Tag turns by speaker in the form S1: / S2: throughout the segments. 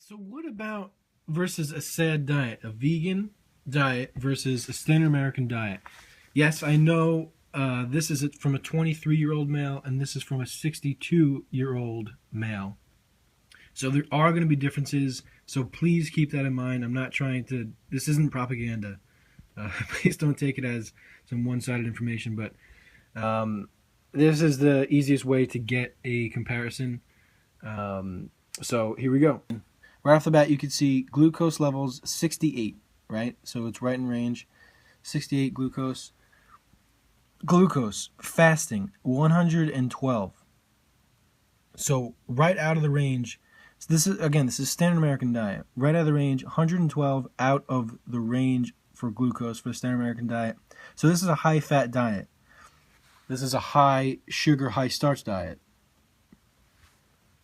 S1: So what about versus a sad diet, a vegan diet versus a standard American diet? Yes, I know this is from a 23-year-old male, and this is from a 62-year-old male. So there are going to be differences. So please keep that in mind. I'm not trying to. This isn't propaganda. Please don't take it as some one-sided information. But this is the easiest way to get a comparison. So here we go. Right off the bat, you can see glucose levels 68, right? So it's right in range. 68 glucose. Glucose, fasting, 112. So right out of the range. So this is standard American diet. Right out of the range, 112 out of the range for glucose for the standard American diet. So this is a high-fat diet. This is a high sugar, high starch diet.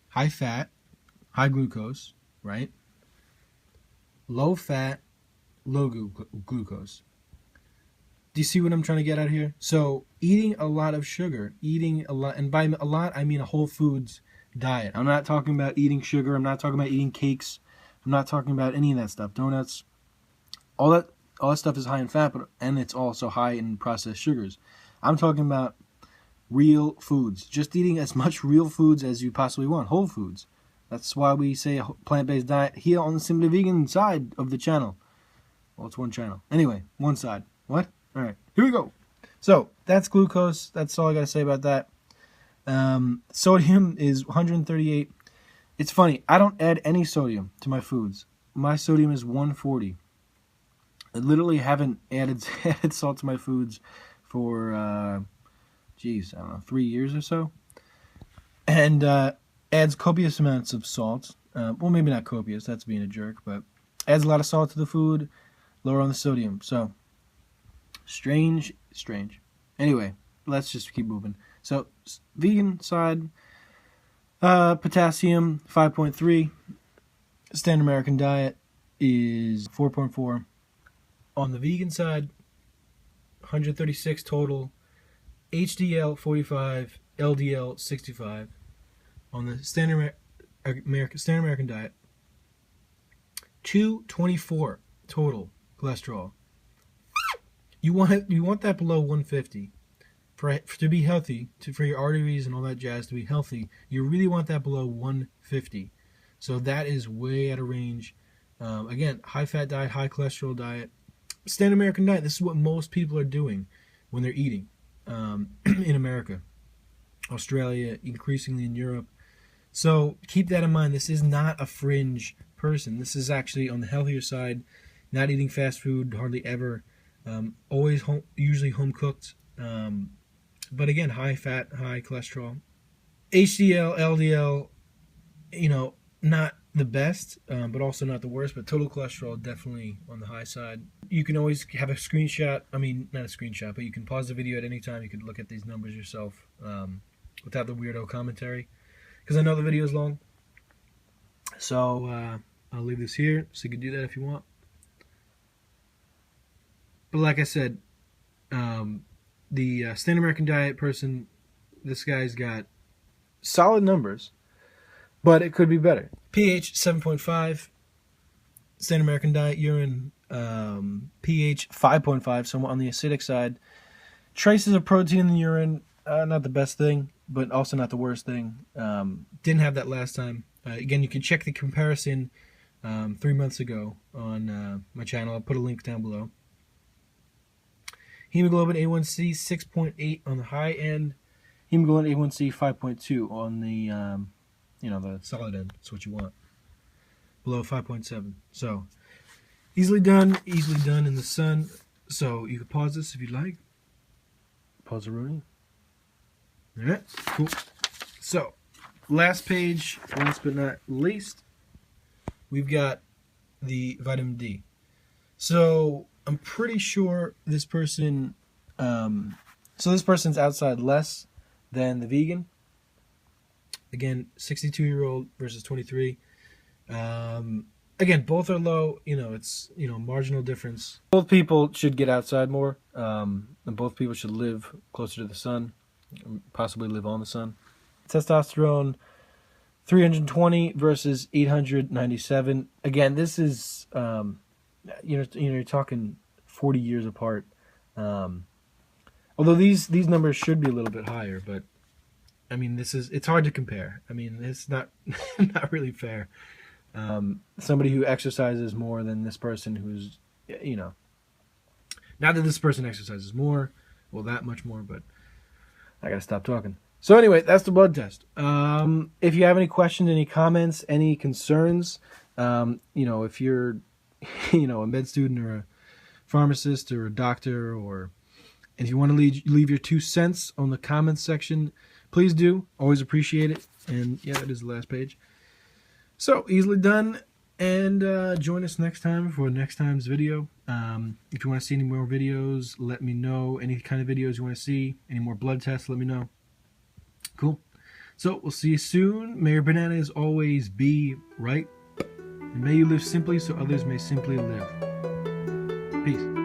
S1: High fat, high glucose, right? Low fat, low glucose. Do you see what I'm trying to get at here? So eating a lot of sugar, eating a lot, and by a lot I mean a whole foods diet. I'm not talking about eating sugar. I'm not talking about eating cakes. I'm not talking about any of that stuff. Donuts, all that stuff is high in fat, and it's also high in processed sugars. I'm talking about real foods. Just eating as much real foods as you possibly want. Whole foods. That's why we say a plant-based diet here on the Simply Vegan side of the channel. Well, it's one channel. Anyway, one side. What? All right, here we go. So that's glucose. That's all I got to say about that. Sodium is 138. It's funny. I don't add any sodium to my foods. My sodium is 140. I literally haven't added salt to my foods for, I don't know, 3 years or so. And adds copious amounts of salt. Well, maybe not copious. That's being a jerk. But adds a lot of salt to the food. Lower on the sodium. So, strange. Anyway, let's just keep moving. So, vegan side, potassium 5.3. Standard American diet is 4.4. On the vegan side, 136 total. HDL 45, LDL 65. On the standard American diet, 224 total cholesterol. You want that below 150 to be healthy, for your arteries and all that jazz to be healthy. You really want that below 150. So that is way out of range. Again, high fat diet, high cholesterol diet. Standard American diet. This is what most people are doing when they're eating in America, Australia, increasingly in Europe. So keep that in mind. This is not a fringe person. This is actually on the healthier side. Not eating fast food hardly ever. Always usually home cooked. But again, high fat, high cholesterol. HDL, LDL, not the best, but also not the worst. But total cholesterol definitely on the high side. You can always have a screenshot. I mean, not a screenshot, but you can pause the video at any time. You can look at these numbers yourself without the weirdo commentary. Because I know the video is long. So I'll leave this here so you can do that if you want. But like I said, the standard American diet person, this guy's got solid numbers, but it could be better. pH 7.5, standard American diet. Urine pH 5.5, so on the acidic side. Traces of protein in the urine, not the best thing, but also not the worst thing. Didn't have that last time. Again, you can check the comparison 3 months ago on my channel. I'll put a link down below. Hemoglobin A1C 6.8 on the high end. Hemoglobin A1C 5.2 on the the solid end. That's what you want. Below 5.7. So easily done in the sun. So you can pause this if you'd like. Pause the Rooney. All right, cool. So last page, last but not least, we've got the vitamin D. So I'm pretty sure this person, this person's outside less than the vegan. Again, 62-year-old versus 23. Again, both are low. It's marginal difference. Both people should get outside more, and both people should live closer to the sun, possibly live on the sun. Testosterone 320 versus 897. Again, this is you're talking 40 years apart. Although these numbers should be a little bit higher, but I mean it's hard to compare. I mean it's not not really fair. Somebody who exercises more than this person who's not that this person exercises more, well that much more, but I gotta stop talking. So anyway, that's the blood test. If you have any questions, any comments, any concerns, if you're, a med student or a pharmacist or a doctor, or if you want to leave your 2 cents on the comments section, please do. Always appreciate it. And yeah, it is the last page. So easily done. And join us next time for next time's video. If you want to see any more videos, let me know. Any kind of videos you want to see, any more blood tests, let me know. Cool. So we'll see you soon. May your bananas always be right. And may you live simply so others may simply live. Peace.